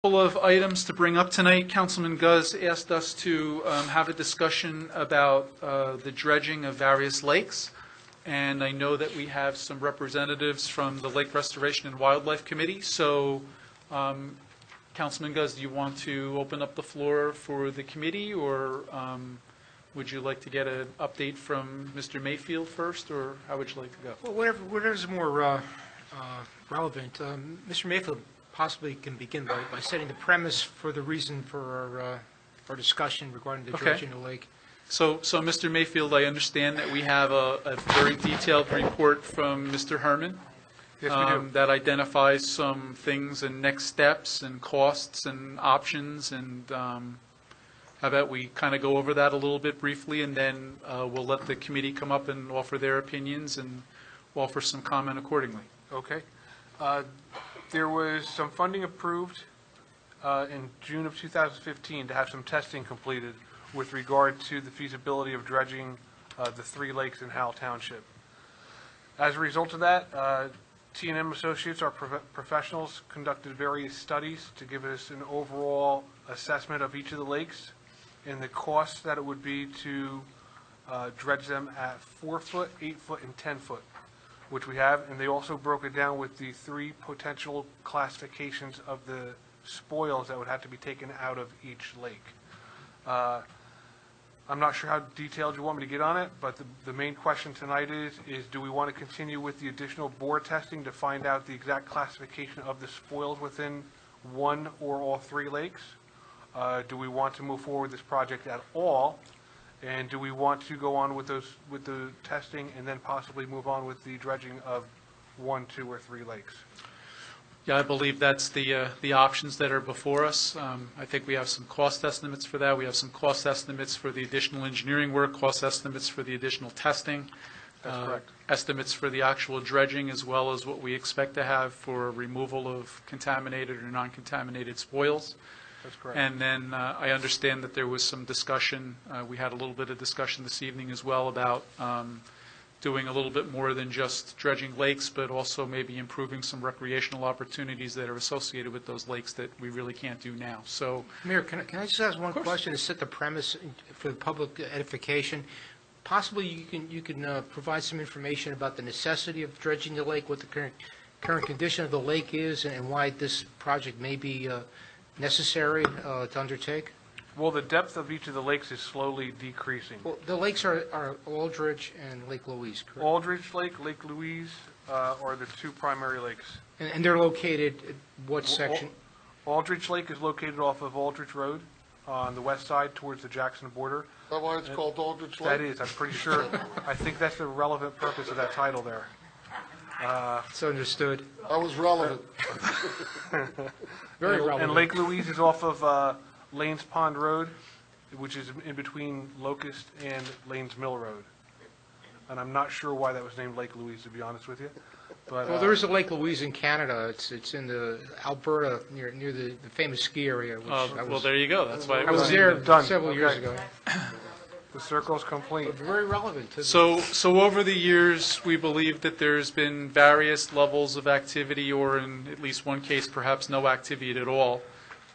Couple of items to bring up tonight. Councilman Guz asked us to have a discussion about the dredging of various lakes. And I know that we have some representatives from the Lake Restoration and Wildlife Committee. So, Councilman Guz, do you want to open up the floor for the committee, or would you like to get an update from Mr. Mayfield first, or how would you like to go? Well, whatever's more relevant. Mr. Mayfield possibly can begin by setting the premise for the reason for our discussion regarding the dredging of the lake. So, Mr. Mayfield, I understand that we have a very detailed report from Mr. Herman. Yes, we do. That identifies some things and next steps and costs and options, and how about we kind of go over that a little bit briefly, and then we'll let the committee come up and offer their opinions and offer some comment accordingly. Okay. There was some funding approved in June of 2015 to have some testing completed with regard to the feasibility of dredging the 3 lakes in Howell Township. As a result of that, T&M Associates, our professionals, conducted various studies to give us an overall assessment of each of the lakes and the costs that it would be to dredge them at 4 foot, 8 foot, and 10 foot. Which we have, and they also broke it down with the 3 potential classifications of the spoils that would have to be taken out of each lake. I'm not sure how detailed you want me to get on it, but the main question tonight is do we want to continue with the additional bore testing to find out the exact classification of the spoils within 1 or all 3 lakes? Do we want to move forward with this project at all? And do we want to go on with the testing and then possibly move on with the dredging of 1, 2, or 3 lakes? Yeah, I believe that's the options that are before us. I think we have some cost estimates for that. We have some cost estimates for the additional engineering work, cost estimates for the additional testing. That's correct. Estimates for the actual dredging, as well as what we expect to have for removal of contaminated or non-contaminated spoils. That's correct. And then I understand that there was some discussion, we had a little bit of discussion this evening as well about doing a little bit more than just dredging lakes, but also maybe improving some recreational opportunities that are associated with those lakes that we really can't do now. So, Mayor, can I just ask one question to set the premise for the public edification? Possibly you can provide some information about the necessity of dredging the lake, what the current condition of the lake is, and why this project may be necessary to undertake? Well, the depth of each of the lakes is slowly decreasing. Well, the lakes are Aldrich and Lake Louise, correct? Aldrich Lake, Lake Louise are the 2 primary lakes. And they're located at what section? Aldrich Lake is located off of Aldrich Road on the west side towards the Jackson border. Is that why it's called Aldrich Lake? That is, I'm pretty sure. I think that's the relevant purpose of that title there. It's understood. That was relevant. Very relevant. And Lake Louise is off of Lanes Pond Road, which is in between Locust and Lanes Mill Road. And I'm not sure why that was named Lake Louise, to be honest with you. But, Well, there is a Lake Louise in Canada. It's in the Alberta, near the famous ski area. Which well, there you go. That's why I was there Done. several years Okay. ago. The circle's complete. Very relevant. To So over the years, we believe that there's been various levels of activity, or in at least one case, perhaps no activity at all.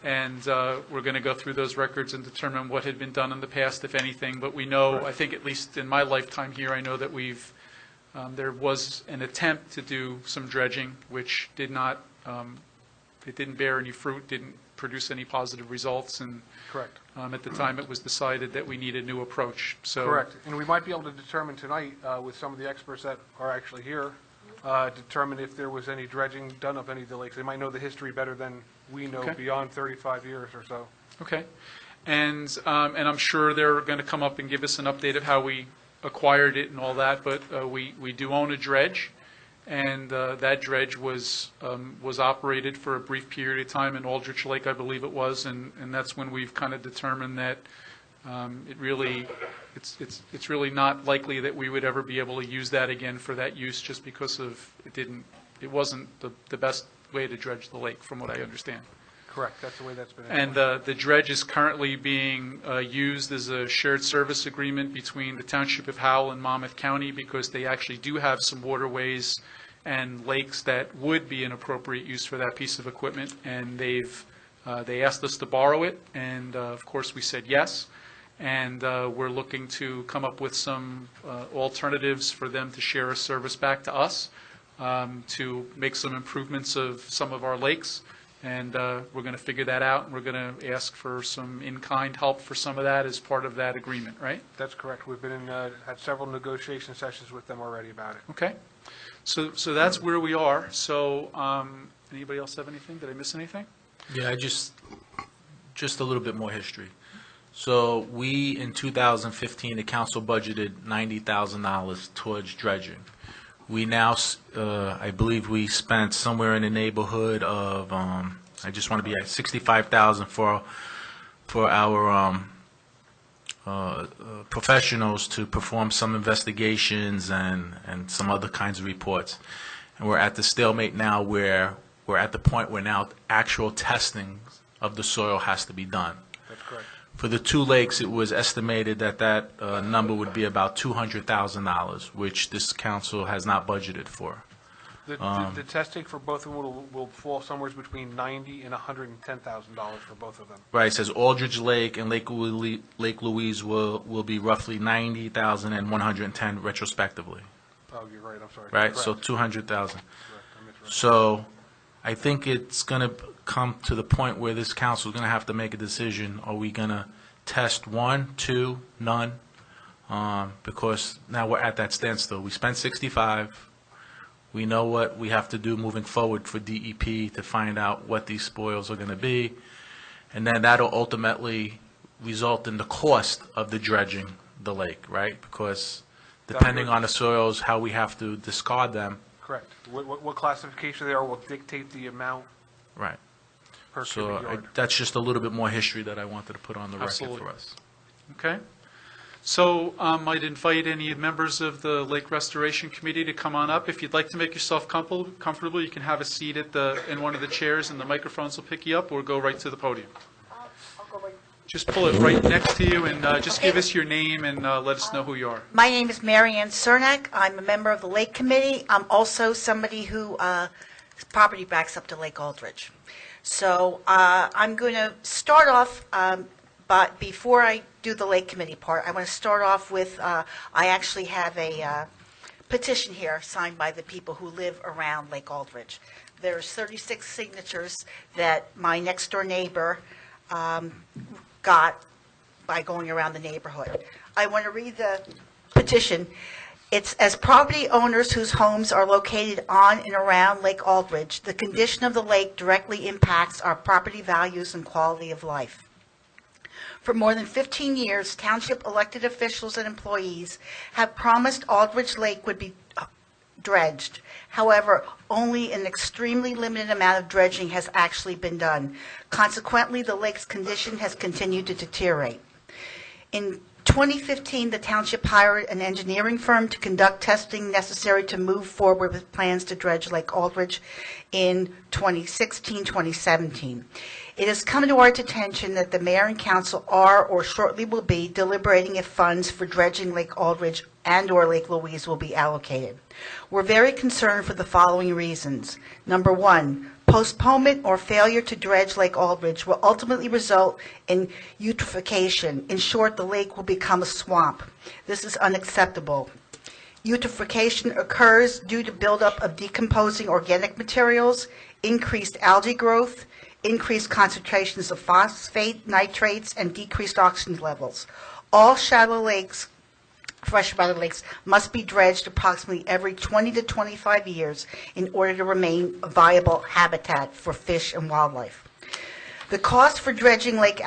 And we're going to go through those records and determine what had been done in the past, if anything. But we know, I think at least in my lifetime here, I know that there was an attempt to do some dredging, which did not, it didn't bear any fruit, didn't produce any positive results. And Correct. at the time, it was decided that we need a new approach. So, Correct. And we might be able to determine tonight, with some of the experts that are actually here, determine if there was any dredging done of any of the lakes. They might know the history better than we know, Okay. beyond 35 years or so. Okay. And I'm sure they're going to come up and give us an update of how we acquired it and all that, but we do own a dredge, and that dredge was operated for a brief period of time in Aldrich Lake, I believe it was, and that's when we've kind of determined that it's really not likely that we would ever be able to use that again for that use, just because of it wasn't the best way to dredge the lake, from what I understand. Correct. That's the way that's been. And the dredge is currently being used as a shared service agreement between the Township of Howell and Monmouth County, because they actually do have some waterways and lakes that would be an appropriate use for that piece of equipment, and they've They asked us to borrow it, and of course, we said yes. And we're looking to come up with some alternatives for them to share a service back to us, to make some improvements of some of our lakes. And we're going to figure that out, and we're going to ask for some in-kind help for some of that as part of that agreement, right? That's correct. We've been in, had several negotiation sessions with them already about it. Okay. So that's where we are. So anybody else have anything? Did I miss anything? Yeah, just a little bit more history. So we, in 2015, the council budgeted $90,000 towards dredging. We now, I believe we spent somewhere in the neighborhood of, I just want to be at $65,000 for our professionals to perform some investigations and some other kinds of reports. And we're at the stalemate now where we're at the point where now actual testing of the soil has to be done. That's correct. For the two lakes, it was estimated that number would be about $200,000, which this council has not budgeted for. The testing for both of them will fall somewhere between $90,000 and $110,000 for both of them. Right, it says Aldrich Lake and Lake Louise will be roughly $90,000 and $110,000 retrospectively. Oh, you're right, I'm sorry. Right, so Correct. $200,000. Correct, I misread. So I think it's going to come to the point where this council is going to have to make a decision. Are we going to test one, two, none? Because now we're at that standstill. We spent 65. We know what we have to do moving forward for DEP to find out what these spoils are going to be. And then that'll ultimately result in the cost of the dredging the lake, right? Because depending on the soils, how we have to discard them. Correct. What classification they are will dictate the amount Right. per So cubic yard. that's just a little bit more history that I wanted to put on the record Absolutely. for us. Okay. So I'd invite any members of the Lake Restoration Committee to come on up. If you'd like to make yourself comfortable, you can have a seat in one of the chairs, and the microphones will pick you up, or go right to the podium. I'll go right. Just pull it right next to you, and just give us your name and let us know who you are. My name is Mary Ann Cernak. I'm a member of the Lake Committee. I'm also somebody who property backs up to Lake Aldrich. So I'm going to start off, but before I do the Lake Committee part, I want to start off with, I actually have a petition here signed by the people who live around Lake Aldrich. There's 36 signatures that my next-door neighbor got by going around the neighborhood. I want to read the petition. It's, as property owners whose homes are located on and around Lake Aldrich, the condition of the lake directly impacts our property values and quality of life. For more than 15 years, township elected officials and employees have promised Aldrich Lake would be dredged. However, only an extremely limited amount of dredging has actually been done. Consequently, the lake's condition has continued to deteriorate. In 2015, the township hired an engineering firm to conduct testing necessary to move forward with plans to dredge Lake Aldrich in 2016-2017. It has come to our attention that the mayor and council are, or shortly will be, deliberating if funds for dredging Lake Aldrich and/or Lake Louise will be allocated. We're very concerned for the following reasons. Number one, postponement or failure to dredge Lake Aldrich will ultimately result in eutrophication. In short, the lake will become a swamp. This is unacceptable. Eutrophication occurs due to buildup of decomposing organic materials, increased algae growth, increased concentrations of phosphate, nitrates, and decreased oxygen levels. All shallow lakes, freshwater lakes, must be dredged approximately every 20 to 25 years in order to remain a viable habitat for fish and wildlife. The cost for dredging Lake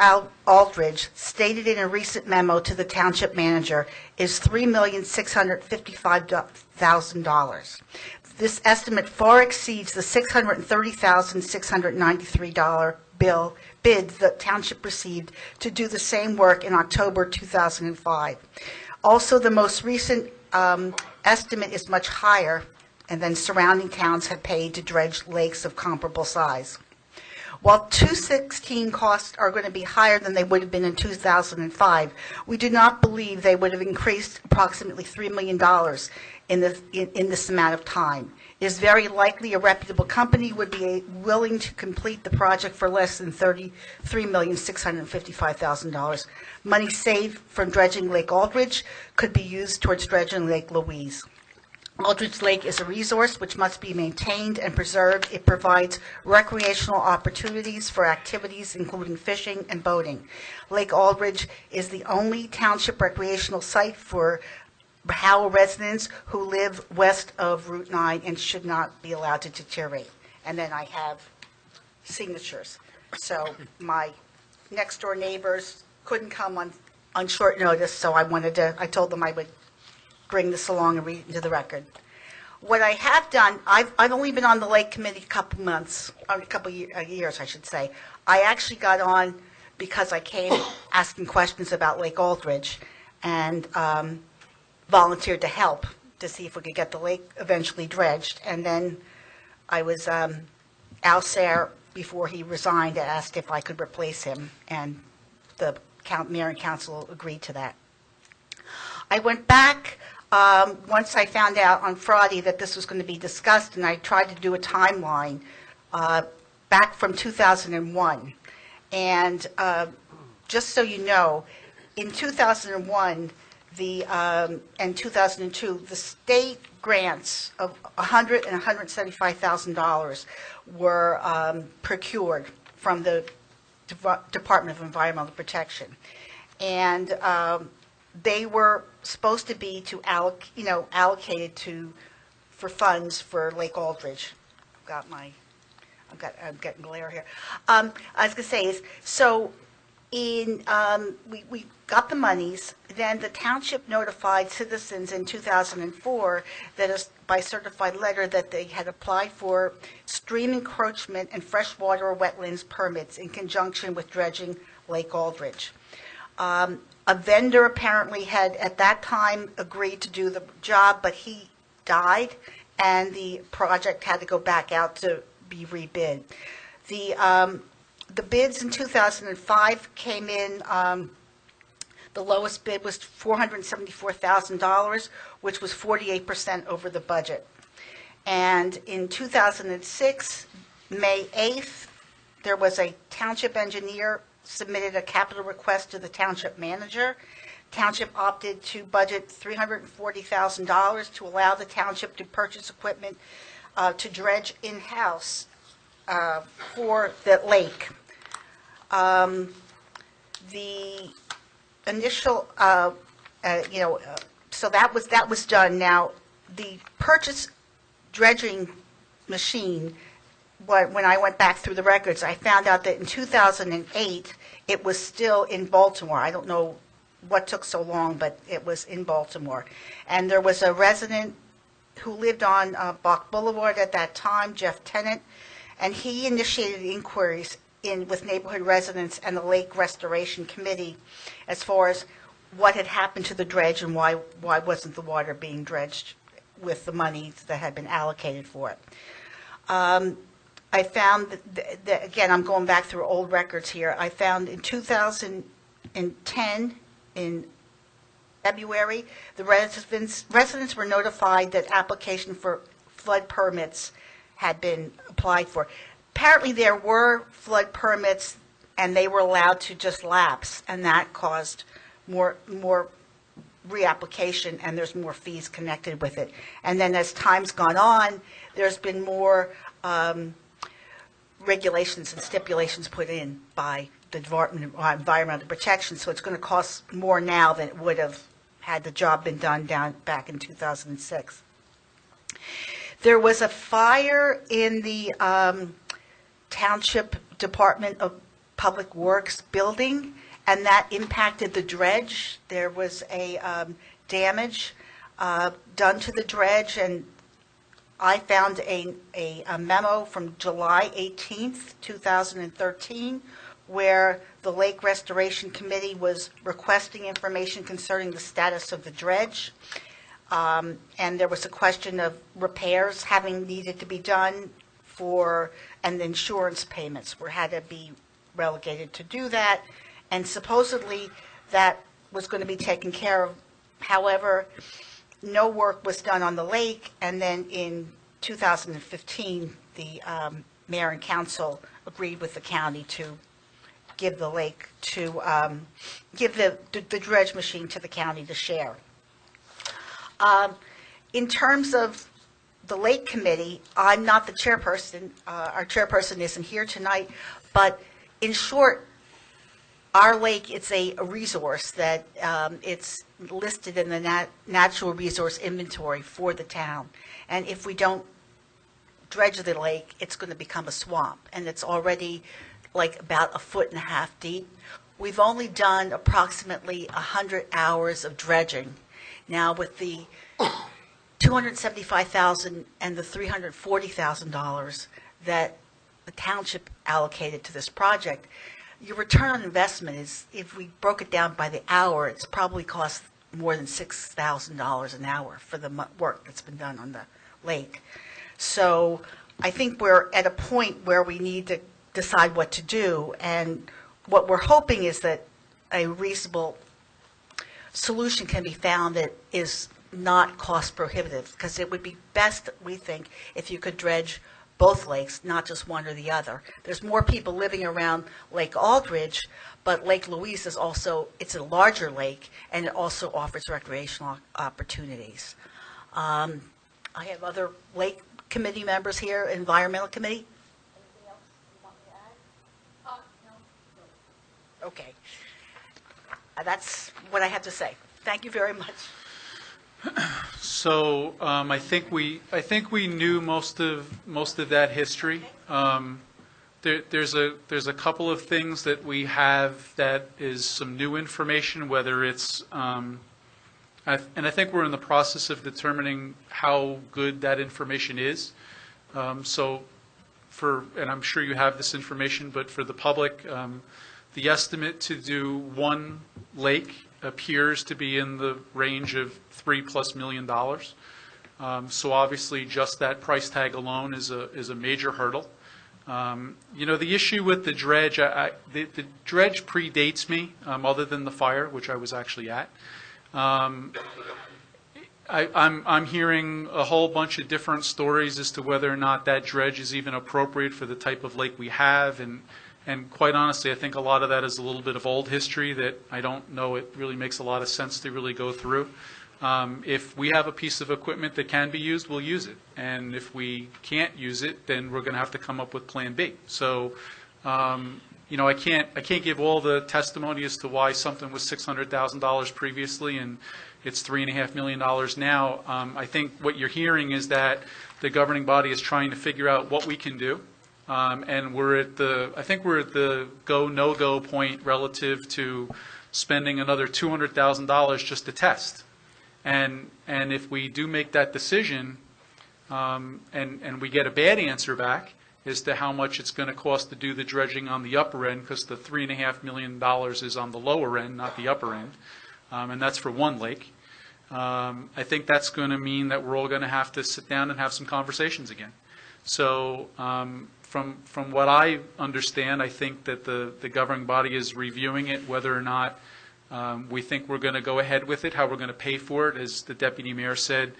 Aldrich, stated in a recent memo to the township manager, is $3,655,000. This estimate far exceeds the $630,693 bid the township received to do the same work in October 2005. Also, the most recent estimate is much higher, and then surrounding towns have paid to dredge lakes of comparable size. While 2016 costs are going to be higher than they would have been in 2005, we do not believe they would have increased approximately $3 million in this amount of time. It is very likely a reputable company would be willing to complete the project for less than $33,655,000. Money saved from dredging Lake Aldrich could be used towards dredging Lake Louise. Aldrich Lake is a resource which must be maintained and preserved. It provides recreational opportunities for activities including fishing and boating. Lake Aldrich is the only township recreational site for Howell residents who live west of Route 9 and should not be allowed to deteriorate. And then I have signatures. So my next-door neighbors couldn't come on short notice, so I told them I would bring this along and read it into the record. What I have done, I've only been on the Lake Committee a couple years, I should say. I actually got on because I came asking questions about Lake Aldrich and volunteered to help to see if we could get the lake eventually dredged. And then I was Al Sayre, before he resigned, asked if I could replace him, and the mayor and council agreed to that. I went back once I found out on Friday that this was going to be discussed, and I tried to do a timeline back from 2001. And just so you know, in 2001 and 2002, the state grants of $100,000 and $175,000 were procured from the Department of Environmental Protection, and they were supposed to be allocated for funds for Lake Aldrich. I'm getting glare here. I was going to say is so. We got the monies. Then the township notified citizens in 2004 that by certified letter that they had applied for stream encroachment and freshwater or wetlands permits in conjunction with dredging Lake Aldrich. A vendor apparently had at that time agreed to do the job, but he died, and the project had to go back out to be rebid. The bids in 2005 came in, the lowest bid was $474,000, which was 48% over the budget. And in 2006, May 8th, there was a township engineer submitted a capital request to the township manager. Township opted to budget $340,000 to allow the township to purchase equipment to dredge in-house for the lake. The initial, so that was done. Now, the purchase dredging machine, when I went back through the records, I found out that in 2008, it was still in Baltimore. I don't know what took so long, but it was in Baltimore. And there was a resident who lived on Bach Boulevard at that time, Jeff Tennant, and he initiated inquiries with neighborhood residents and the Lake Restoration Committee as far as what had happened to the dredge and why wasn't the water being dredged with the money that had been allocated for it. I found that, again, I'm going back through old records here. I found in 2010, in February, the residents were notified that application for flood permits had been applied for. Apparently, there were flood permits, and they were allowed to just lapse, and that caused more reapplication, and there's more fees connected with it. And then as time's gone on, there's been more regulations and stipulations put in by the Department of Environmental Protection, so it's going to cost more now than it would have had the job been done back in 2006. There was a fire in the Township Department of Public Works building, and that impacted the dredge. There was a damage done to the dredge, and I found a memo from July 18th, 2013, where the Lake Restoration Committee was requesting information concerning the status of the dredge. And there was a question of repairs having needed to be done and the insurance payments were had to be relegated to do that, and supposedly that was going to be taken care of. However, no work was done on the lake, and then in 2015, the mayor and council agreed with the county to give the lake to, give the dredge machine to the county to share. In terms of the Lake Committee, I'm not the chairperson. Our chairperson isn't here tonight, but in short, our lake, it's a resource that it's listed in the natural resource inventory for the town. And if we don't dredge the lake, it's going to become a swamp, and it's already like about 1.5 feet deep. We've only done approximately 100 hours of dredging. Now, with the $275,000 and the $340,000 that the township allocated to this project, your return on investment is, if we broke it down by the hour, it's probably cost more than $6,000 an hour for the work that's been done on the lake. So I think we're at a point where we need to decide what to do, and what we're hoping is that a reasonable solution can be found that is not cost prohibitive, because it would be best, we think, if you could dredge both lakes, not just one or the other. There's more people living around Lake Aldrich, but Lake Louise is also, it's a larger lake, and it also offers recreational opportunities. I have other lake committee members here, environmental committee. Anything else you want me to add? No. Okay. That's what I have to say. Thank you very much. So I think we knew most of that history. There's a couple of things that we have that is some new information, whether it's and I think we're in the process of determining how good that information is. So and I'm sure you have this information, but for the public, the estimate to do one lake appears to be in the range of $3+ million. So obviously, just that price tag alone is a major hurdle. You know, the issue with the dredge, the dredge predates me, other than the fire, which I was actually at. I'm hearing a whole bunch of different stories as to whether or not that dredge is even appropriate for the type of lake we have, and quite honestly, I think a lot of that is a little bit of old history that I don't know it really makes a lot of sense to really go through. If we have a piece of equipment that can be used, we'll use it. And if we can't use it, then we're going to have to come up with Plan B. So, you know, I can't give all the testimony as to why something was $600,000 previously and it's $3.5 million now. I think what you're hearing is that the governing body is trying to figure out what we can do. And I think we're at the go, no-go point relative to spending another $200,000 just to test. And if we do make that decision, and we get a bad answer back as to how much it's going to cost to do the dredging on the upper end, because the $3.5 million is on the lower end, not the upper end, and that's for one lake, I think that's going to mean that we're all going to have to sit down and have some conversations again. So from what I understand, I think that the governing body is reviewing it, whether or not we think we're going to go ahead with it, how we're going to pay for it. As the deputy mayor said,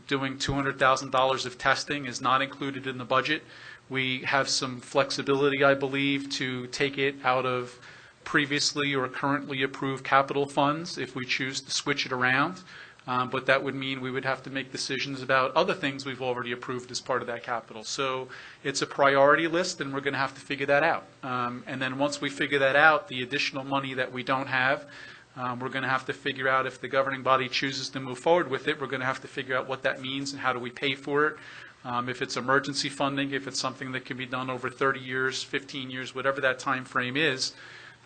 doing $200,000 of testing is not included in the budget. We have some flexibility, I believe, to take it out of previously or currently approved capital funds if we choose to switch it around. But that would mean we would have to make decisions about other things we've already approved as part of that capital. So it's a priority list, and we're going to have to figure that out. And then once we figure that out, the additional money that we don't have, we're going to have to figure out if the governing body chooses to move forward with it. We're going to have to figure out what that means and how do we pay for it. If it's emergency funding, if it's something that can be done over 30 years, 15 years, whatever that time frame is.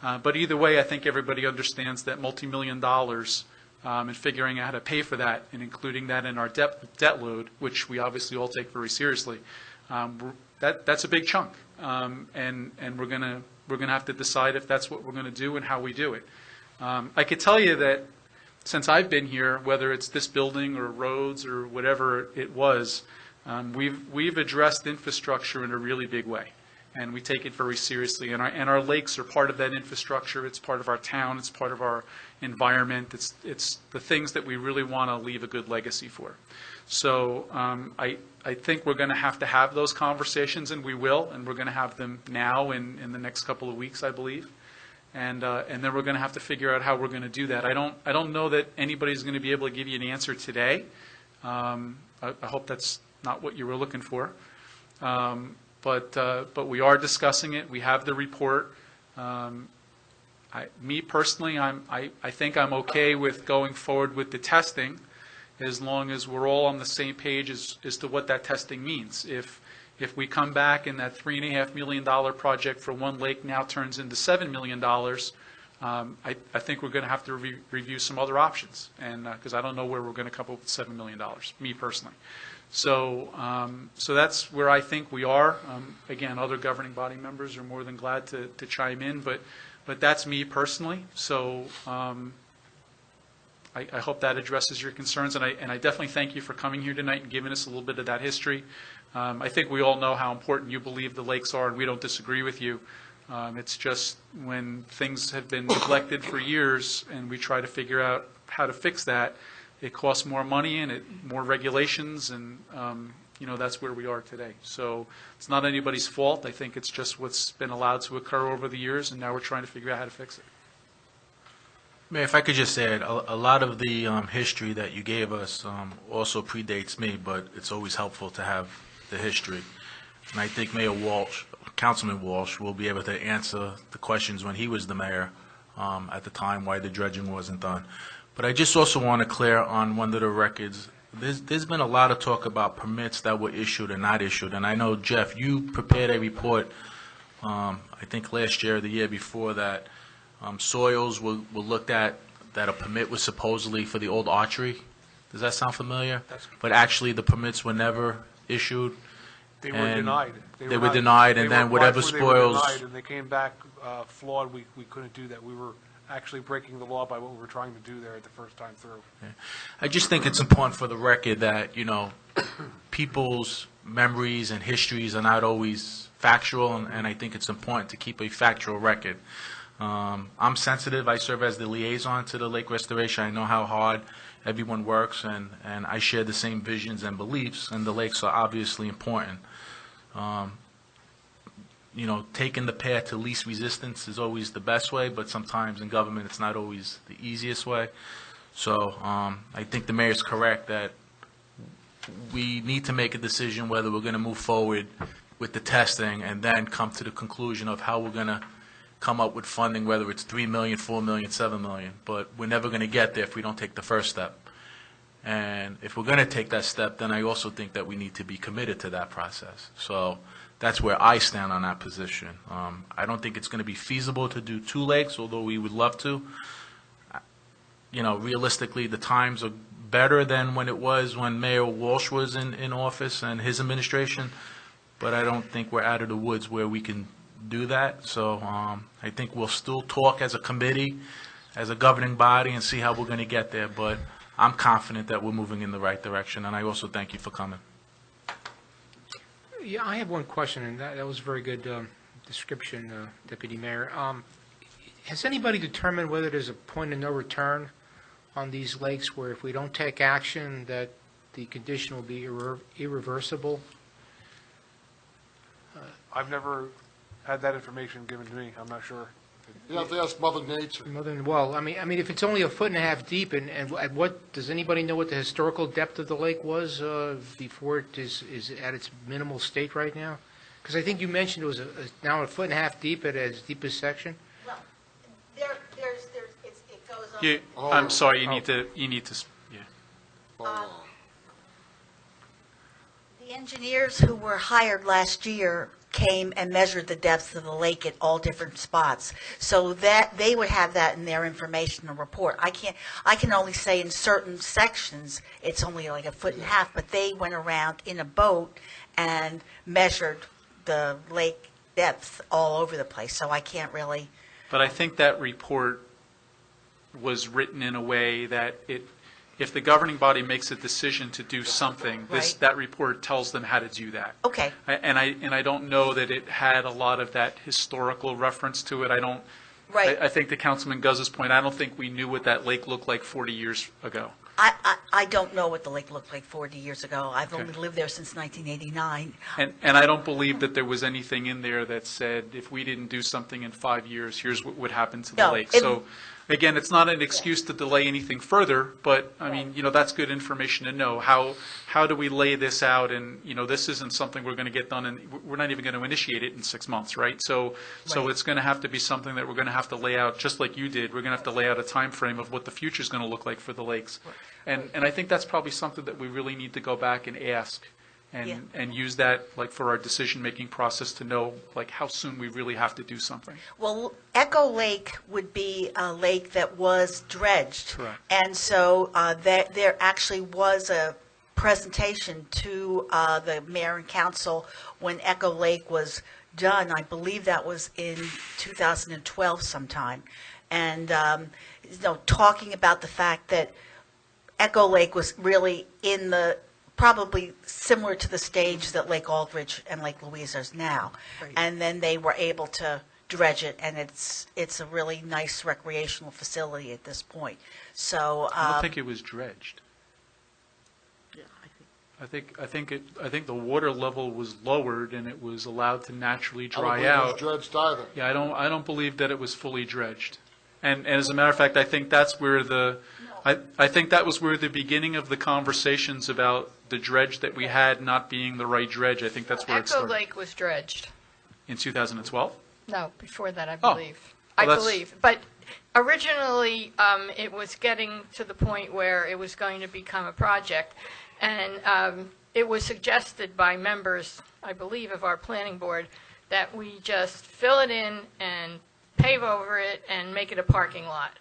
But either way, I think everybody understands that multi-million dollars and figuring out how to pay for that and including that in our debt load, which we obviously all take very seriously, that's a big chunk. And we're going to have to decide if that's what we're going to do and how we do it. I could tell you that since I've been here, whether it's this building or roads or whatever it was, We've addressed infrastructure in a really big way, and we take it very seriously. And our lakes are part of that infrastructure. It's part of our town. It's part of our environment. It's the things that we really want to leave a good legacy for. So I think we're going to have those conversations, and we will, and we're going to have them now in the next couple of weeks, I believe. And then we're going to have to figure out how we're going to do that. I don't know that anybody's going to be able to give you an answer today. I hope that's not what you were looking for. But we are discussing it. We have the report. Me personally, I think I'm okay with going forward with the testing, as long as we're all on the same page as to what that testing means. If we come back and that $3.5 million project for one lake now turns into $7 million, I think we're going to have to review some other options, and because I don't know where we're going to come up with $7 million, me personally. So that's where I think we are. Again, other governing body members are more than glad to chime in, but that's me personally. So I hope that addresses your concerns, and I definitely thank you for coming here tonight and giving us a little bit of that history. I think we all know how important you believe the lakes are, and we don't disagree with you. It's just when things have been neglected for years and we try to figure out how to fix that, it costs more money and more regulations, and that's where we are today. So it's not anybody's fault. I think it's just what's been allowed to occur over the years, and now we're trying to figure out how to fix it. Mayor, if I could just add, a lot of the history that you gave us also predates me, but it's always helpful to have the history. And I think Councilman Walsh will be able to answer the questions when he was the mayor at the time why the dredging wasn't done. But I just also want to clear on one of the records. There's been a lot of talk about permits that were issued and not issued. And I know, Jeff, you prepared a report, I think last year or the year before, that soils were looked at, that a permit was supposedly for the old archery. Does that sound familiar? But actually the permits were never issued. They were denied. They were denied, and then whatever spoils. They were denied, and they came back flawed. We couldn't do that. We were actually breaking the law by what we were trying to do there at the first time through. Yeah. I just think it's important for the record that, people's memories and histories are not always factual, and I think it's important to keep a factual record. I'm sensitive. I serve as the liaison to the lake restoration. I know how hard everyone works, and I share the same visions and beliefs, and the lakes are obviously important. Taking the path to least resistance is always the best way, but sometimes in government it's not always the easiest way. So I think the mayor's correct that we need to make a decision whether we're going to move forward with the testing and then come to the conclusion of how we're going to come up with funding, whether it's $3 million, $4 million, $7 million. But we're never going to get there if we don't take the first step. And if we're going to take that step, then I also think that we need to be committed to that process. So that's where I stand on that position. I don't think it's going to be feasible to do 2 lakes, although we would love to. Realistically, the times are better than when it was when Mayor Walsh was in office and his administration. But I don't think we're out of the woods where we can do that. So I think we'll still talk as a committee, as a governing body, and see how we're going to get there. But I'm confident that we're moving in the right direction, and I also thank you for coming. Yeah, I have one question, and that was a very good description, Deputy Mayor. Has anybody determined whether there's a point of no return on these lakes where if we don't take action that the condition will be irreversible? I've never had that information given to me. I'm not sure. You have to ask Mother Nature. Well, I mean, if it's only 1.5 feet deep, and at what, does anybody know what the historical depth of the lake was before it is at its minimal state right now? Because I think you mentioned it was now 1.5 feet deep at its deepest section. Well, it goes on. I'm sorry, you need to, yeah. The engineers who were hired last year came and measured the depth of the lake at all different spots, so that they would have that in their informational report. I can only say in certain sections it's only like 1.5 feet, but they went around in a boat and measured the lake depth all over the place, so I can't really. But I think that report was written in a way that if the governing body makes a decision to do something, Right. that report tells them how to do that. Okay. And I don't know that it had a lot of that historical reference to it. Right. I think to Councilman Guz's point, I don't think we knew what that lake looked like 40 years ago. I don't know what the lake looked like 40 years ago. I've only Okay. lived there since 1989. And I don't believe that there was anything in there that said, if we didn't do something in 5 years, here's what would happen to the No, lake. it- So, again, it's not an excuse to delay anything further, but, I mean, that's good information to know. How do we lay this out? And, this isn't something we're going to get done, and we're not even going to initiate it in 6 months, right? So Right. it's going to have to be something that we're going to have to lay out, just like you did. We're going to have to lay out a time frame of what the future's going to look like for the lakes. And I think that's probably something that we really need to go back and ask Yeah. and use that, like, for our decision-making process to know, like, how soon we really have to do something. Well, Echo Lake would be a lake that was dredged. Correct. And so there actually was a presentation to the mayor and council when Echo Lake was done. I believe that was in 2012 sometime. And, talking about the fact that Echo Lake was really in the, probably similar to the stage that Lake Aldrich and Lake Louise is now. Right. And then they were able to dredge it, and it's a really nice recreational facility at this point. So, I don't think it was dredged. I think the water level was lowered and it was allowed to naturally I don't dry believe it was out. dredged either. Yeah, I don't believe that it was fully dredged. And as a matter of fact, I think that's where I think that was where the beginning of the conversations about the dredge that we had not being the right dredge, I think that's where it Echo started. Lake was dredged. In 2012? No, before that, I Oh. believe. Well, I that's- believe. But originally, it was getting to the point where it was going to become a project. And it was suggested by members, I believe, of our planning board, that we just fill it in and pave over it and make it a parking lot.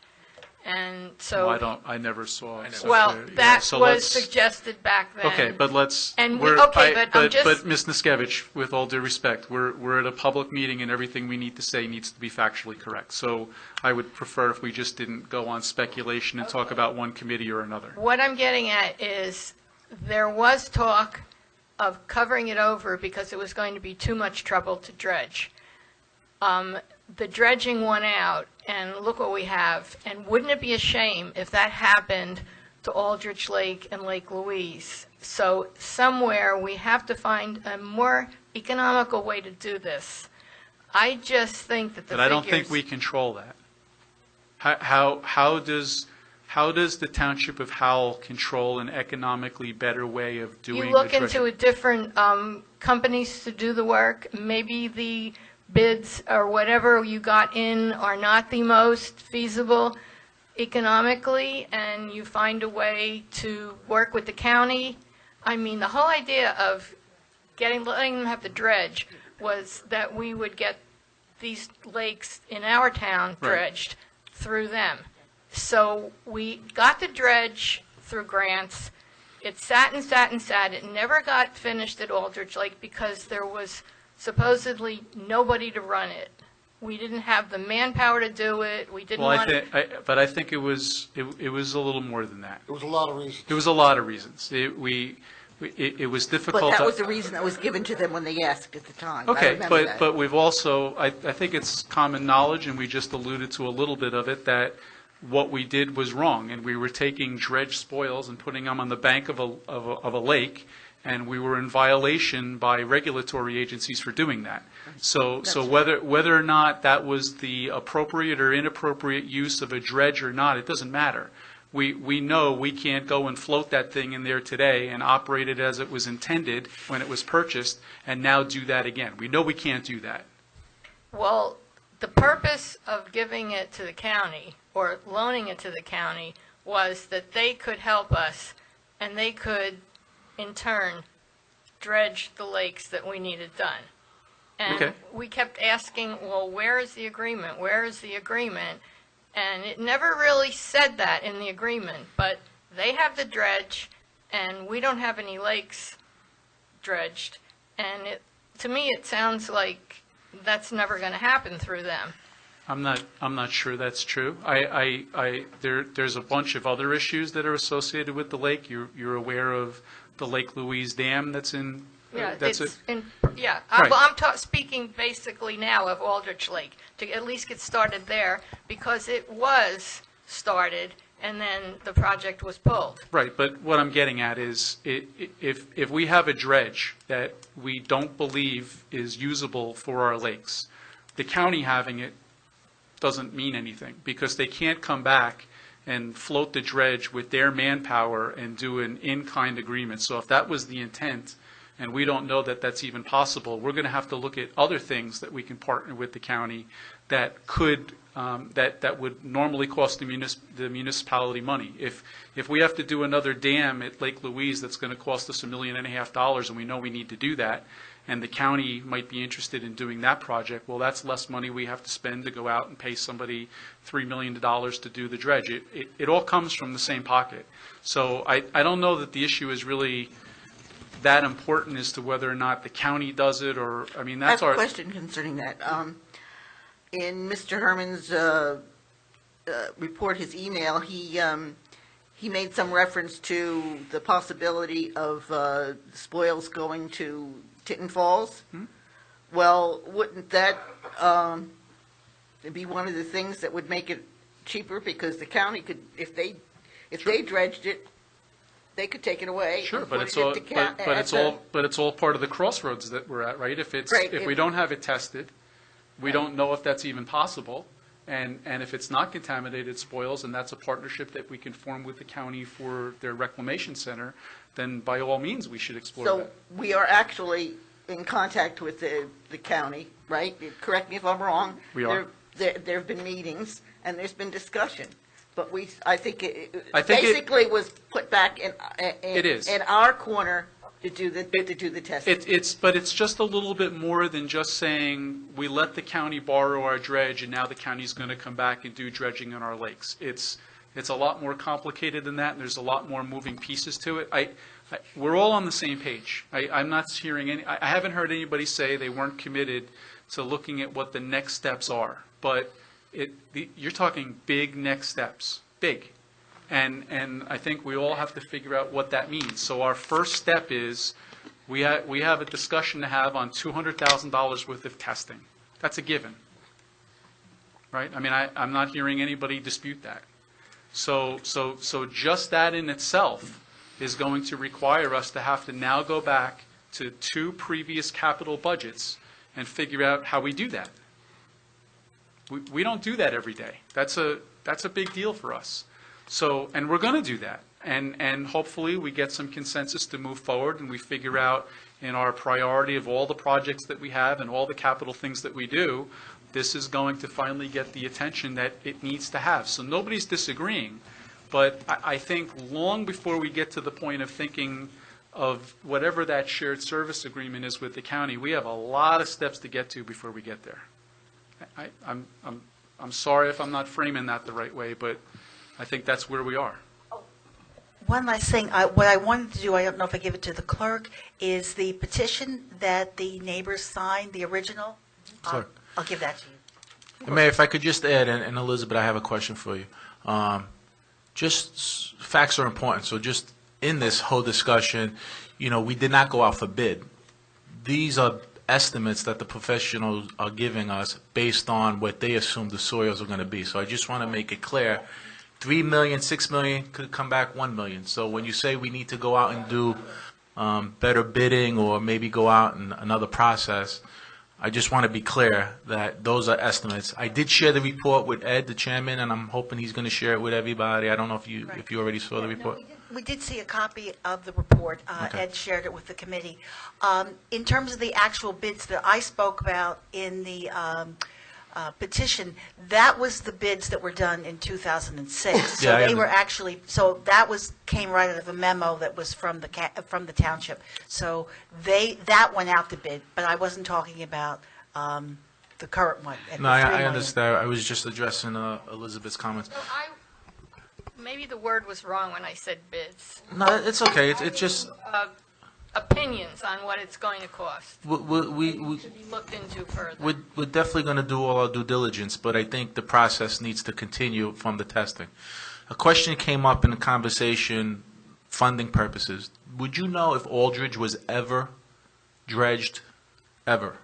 And so... I never saw. Well, such a- yeah, that so was let's- suggested back then. Okay, but let's. And we're- okay, but I'm just- But Ms. Niskevich, with all due respect, we're at a public meeting and everything we need to say needs to be factually correct. So I would prefer if we just didn't go on speculation and talk about one committee or another. What I'm getting at is, there was talk of covering it over because it was going to be too much trouble to dredge. The dredging won out, and look what we have. And wouldn't it be a shame if that happened to Aldrich Lake and Lake Louise? So somewhere, we have to find a more economical way to do this. I just think that the But I don't think figures- we control that. How does the Township of Howell control an economically better way of doing the You look dredging? into a different companies to do the work. Maybe the bids or whatever you got in are not the most feasible economically, and you find a way to work with the county. I mean, the whole idea of letting them have the dredge was that we would get these lakes in our town Right. dredged through them. So we got the dredge through grants. It sat and sat and sat. It never got finished at Aldrich Lake because there was supposedly nobody to run it. We didn't have the manpower to do it. We didn't Well, want to. but I think it was a little more than that. There was a lot of reasons. It was a lot of reasons. It was difficult. But that to- was the reason that was given to them when they asked at the time. I Okay, remember that. but we've also, I think it's common knowledge, and we just alluded to a little bit of it, that what we did was wrong, and we were taking dredge spoils and putting them on the bank of a lake, and we were in violation by regulatory agencies for doing that. So whether or not that was the appropriate or inappropriate use of a dredge or not, it doesn't matter. We know we can't go and float that thing in there today and operate it as it was intended when it was purchased, and now do that again. We know we can't do that. Well, the purpose of giving it to the county or loaning it to the county was that they could help us and they could, in turn, dredge the lakes that we needed done. And Okay. we kept asking, well, where is the agreement? Where is the agreement? And it never really said that in the agreement, but they have the dredge and we don't have any lakes dredged. And to me, it sounds like that's never going to happen through them. I'm not sure that's true. There's a bunch of other issues that are associated with the lake. You're aware of the Lake Louise Dam that's in, Yeah, that's it's it? in, yeah. Right. Well, I'm speaking basically now of Aldrich Lake, to at least get started there, because it was started, and then the project was pulled. Right, but what I'm getting at is, if we have a dredge that we don't believe is usable for our lakes, the county having it doesn't mean anything, because they can't come back and float the dredge with their manpower and do an in-kind agreement. So if that was the intent, and we don't know that that's even possible, we're going to have to look at other things that we can partner with the county that could, that would normally cost the municipality money. If we have to do another dam at Lake Louise that's going to cost us $1.5 million, and we know we need to do that, and the county might be interested in doing that project, well, that's less money we have to spend to go out and pay somebody $3 million to do the dredge. It all comes from the same pocket. So I don't know that the issue is really that important as to whether or not the county does it, or, I mean, that's I have our... a question concerning that. In Mr. Herman's report, his email, he made some reference to the possibility of spoils going to Tinton Falls. Well, wouldn't that be one of the things that would make it cheaper? Because the county could, if they dredged it, they could take it away. Sure, and but put it's it all, at the but it's all part of the crossroads that we're at, right? Right. If we don't have it tested, we don't know if that's even possible, and if it's not contaminated spoils, and that's a partnership that we can form with the county for their reclamation center, then by all means, we should explore So that. we are actually in contact with the county, right? Correct me if I'm wrong. We are. There have been meetings, and there's been discussion. But I think it I think it- basically was put back in It is. in our corner to do the testing. But it's just a little bit more than just saying, we let the county borrow our dredge, and now the county's going to come back and do dredging on our lakes. It's a lot more complicated than that, and there's a lot more moving pieces to it. We're all on the same page. I'm not hearing I haven't heard anybody say they weren't committed to looking at what the next steps are. But you're talking big next steps, big. And I think we all have to figure out what that means. So our first step is, we have a discussion to have on $200,000 worth of testing. That's a given, right? I mean, I'm not hearing anybody dispute that. So just that in itself is going to require us to have to now go back to 2 previous capital budgets and figure out how we do that. We don't do that every day. That's a big deal for us. So, and we're going to do that. And hopefully we get some consensus to move forward, and we figure out in our priority of all the projects that we have and all the capital things that we do, this is going to finally get the attention that it needs to have. So nobody's disagreeing, but I think long before we get to the point of thinking of whatever that shared service agreement is with the county, we have a lot of steps to get to before we get there. I'm sorry if I'm not framing that the right way, but I think that's where we are. One last thing, what I wanted to do, I don't know if I give it to the clerk, is the petition that the neighbors signed, the original. Clerk. I'll give that to you. Mayor, if I could just add, and Elizabeth, I have a question for you. Facts are important, so just in this whole discussion, we did not go out for bid. These are estimates that the professionals are giving us based on what they assume the soils are going to be. So I just want to make it clear, 3 million, 6 million could come back 1 million. So when you say we need to go out and do better bidding or maybe go out in another process, I just want to be clear that those are estimates. I did share the report with Ed, the chairman, and I'm hoping he's going to share it with everybody. I don't know if you already saw the report. We did see a copy of the report. Okay. Ed shared it with the committee. In terms of the actual bids that I spoke about in the petition, that was the bids that were done in 2006. So Yeah, I they were actually, so that came right out of a memo that was from the township. So that went out to bid, but I wasn't talking about the current one. at No, the 3 I million. understand. I was just addressing Elizabeth's comments. So maybe the word was wrong when I said bids. No, it's okay. It's just, opinions on what it's going to cost. We Should be looked into further. we're definitely going to do all our due diligence, but I think the process needs to continue from the testing. A question came up in the conversation, funding purposes. Would you know if Aldrich was ever dredged, ever?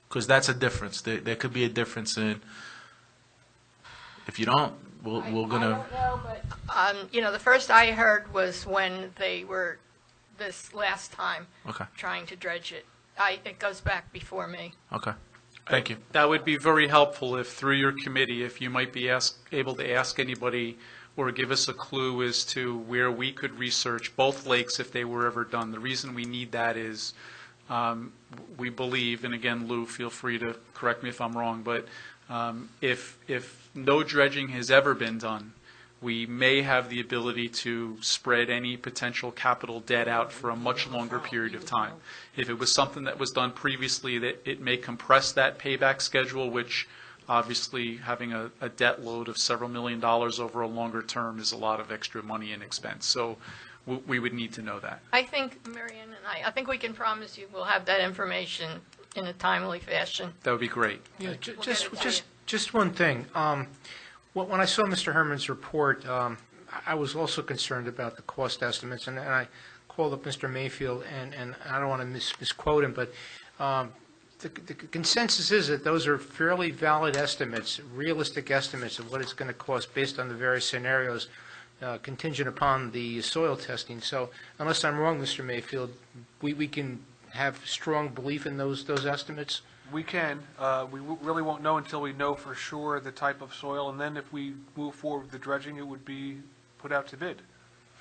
Because that's a difference. There could be a difference in, if you don't, we're going I to... don't know, but, the first I heard was when they were, this last time, Okay, trying to dredge it. It goes back before me. okay. Thank you. That would be very helpful if, through your committee, if you might be able to ask anybody or give us a clue as to where we could research both lakes if they were ever done. The reason we need that is we believe, and again, Lou, feel free to correct me if I'm wrong, but if no dredging has ever been done, we may have the ability to spread any potential capital debt out for a much longer period of time. If it was something that was done previously, that it may compress that payback schedule, which obviously having a debt load of several $1 million over a longer term is a lot of extra money and expense. So we would need to know that. I think, Marion and I think we can promise you we'll have that information in a timely fashion. That would be great. Yeah, We'll get it to you. just one thing. When I saw Mr. Herman's report, I was also concerned about the cost estimates, and I called up Mr. Mayfield, and I don't want to misquote him, but the consensus is that those are fairly valid estimates, realistic estimates of what it's going to cost based on the various scenarios contingent upon the soil testing. So unless I'm wrong, Mr. Mayfield, we can have strong belief in those estimates? We can. Really won't know until we know for sure the type of soil, and then if we move forward with the dredging, it would be put out to bid.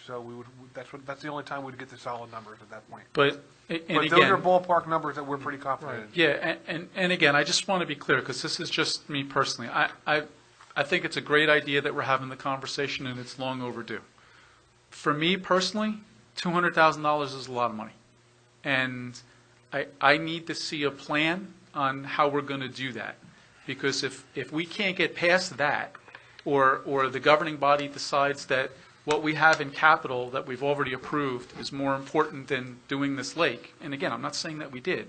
So that's the only time we'd get the solid numbers at that point. But But again, those are ballpark numbers that we're pretty confident in. yeah, and again, I just want to be clear, because this is just me personally. I think it's a great idea that we're having the conversation, and it's long overdue. For me personally, $200,000 is a lot of money. And I need to see a plan on how we're going to do that. Because if we can't get past that, or the governing body decides that what we have in capital that we've already approved is more important than doing this lake, and again, I'm not saying that we did,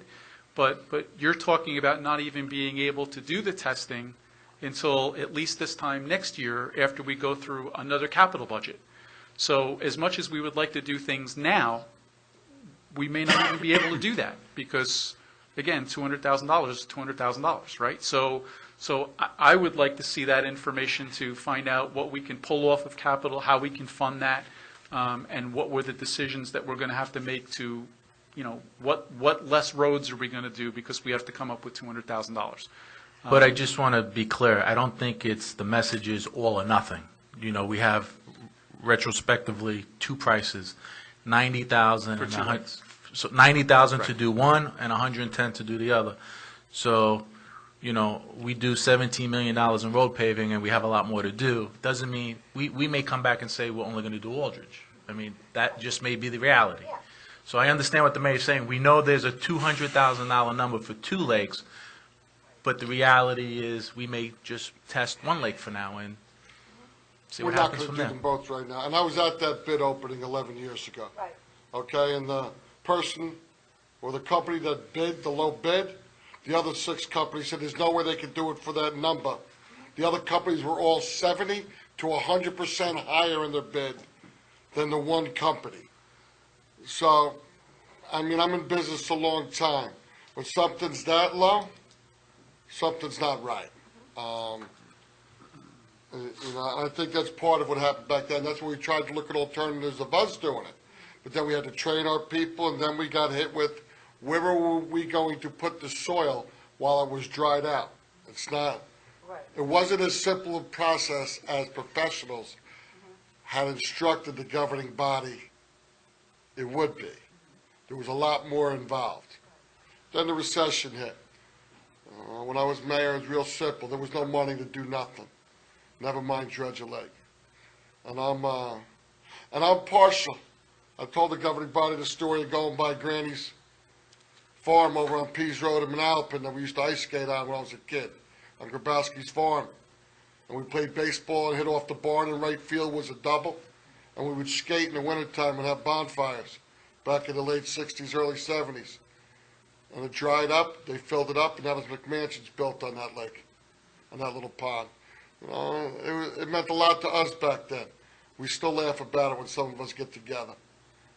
but you're talking about not even being able to do the testing until at least this time next year after we go through another capital budget. So as much as we would like to do things now, we may not even be able to do that because, again, $200,000 is $200,000, right? So I would like to see that information to find out what we can pull off of capital, how we can fund that, and what were the decisions that we're going to have to make to, what less roads are we going to do because we have to come up with $200,000. But I just want to be clear, I don't think it's the message is all or nothing. We have retrospectively two prices, 90,000 For and two 100, lakes. so 90,000 to Right. do one and 110 to do the other. So, we do $17 million in road paving and we have a lot more to do. Doesn't mean, we may come back and say we're only going to do Aldrich. I mean, that just may be the reality. So I understand what the mayor's saying. We know there's a $200,000 number for two lakes, but the reality is we may just test one lake for now and see We're what not happens going from to do there. them both right now. And I was at that bid opening 11 years ago. Right. Okay, and the person or the company that bid the low bid, the other 6 companies said there's no way they could do it for that number. The other companies were all 70 to 100% higher in their bid than the one company. So, I'm in business a long time. When something's that low, something's not right. I think that's part of what happened back then. That's why we tried to look at alternatives of us doing it. But then we had to train our people, and then we got hit with, where were we going to put the soil while it was dried out? It's not, it wasn't as simple a process as professionals had instructed the governing body it would be. There was a lot more involved. Then the recession hit. When I was mayor, it was real simple. There was no money to do nothing. Never mind dredge a lake. And I'm partial. I told the governing body the story of going by Granny's farm over on Pease Road in Manalapan that we used to ice skate on when I was a kid, on Grabowski's farm. And we played baseball and hit off the barn, and right field was a double. And we would skate in the wintertime and have bonfires back in the late 60s, early 70s. And it dried up, they filled it up, and now there's McMansions built on that lake, on that little pond. You know, it meant a lot to us back then. We still laugh about it when some of us get together.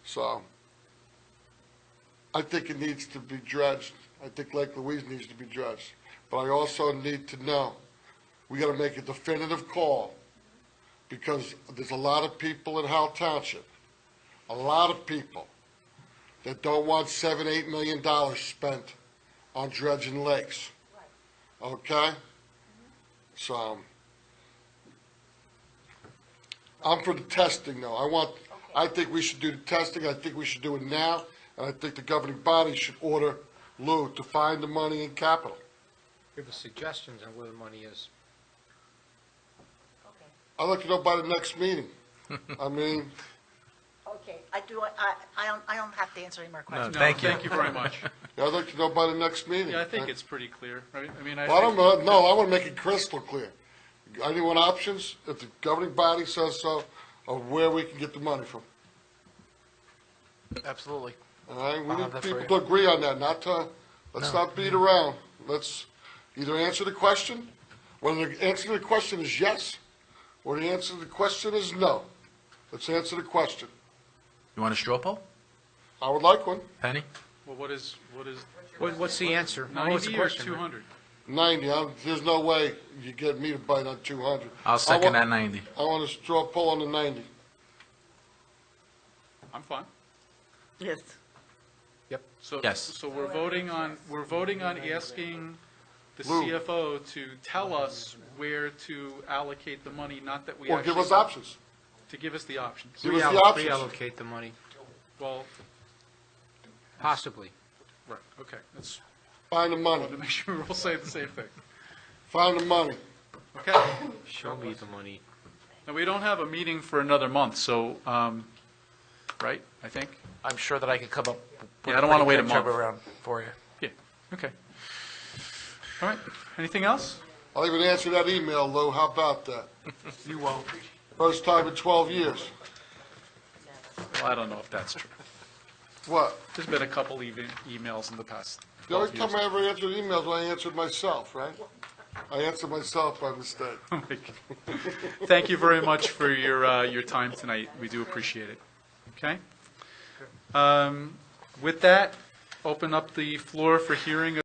So, I think it needs to be dredged. I think Lake Louise needs to be dredged. But I also need to know, we gotta make a definitive call, because there's a lot of people in Howell Township, a lot of people that don't want $7-8 million spent on dredging lakes. Okay? So, I'm for the testing though. I think we should do the testing, I think we should do it now, and I think the governing body should order Lou to find the money in capital. Give us suggestions on where the money is. I'd like to know by the next meeting. I mean, Okay, I don't have to answer any more questions. No, Thank you. Thank you very much. I'd like to know by the next meeting. Yeah, I think it's pretty clear, right? I mean, Well, I don't know, no, I want to make it crystal clear. Anyone options, if the governing body says so, of where we can get the money from. Absolutely. All right, we I'll need have that for people you. to agree on that, let's not beat around. Let's either answer the question, whether the answer to the question is yes, or the answer to the question is no. Let's answer the question. You want a straw poll? I would like one. Penny? Well, what is What's the answer? What was the 90 or question, Rick? 200? 90, there's no way you get me to bite on 200. I'll second I that 90. want a straw poll on the 90. I'm fine. Yes. So, Yes. so we're voting on asking the Lou. CFO to tell us where to allocate the money, not that we Or actually. give us options. To give us the options. Give us the options. Reallocate the money, Well, possibly. right, okay, that's, Find the I money. wanted to make sure we're all saying the same thing. Find the money. Okay, Show me the money. now, we don't have a meeting for another month, so, right, I think? I'm sure that I could come up with Yeah, I don't wanna pretty wait a quick month. turnaround for you. Yeah, okay. All right, anything else? I'll even answer that email, Lou. How about that? You won't. First time in 12 years. Well, I don't know if that's true. What? There's been a couple emails in the past The only 12 years. time I ever answered emails, I answered myself, right? I answered myself by mistake. Thank you very much for your time tonight. We do appreciate it. Okay? With that, open up the floor for hearing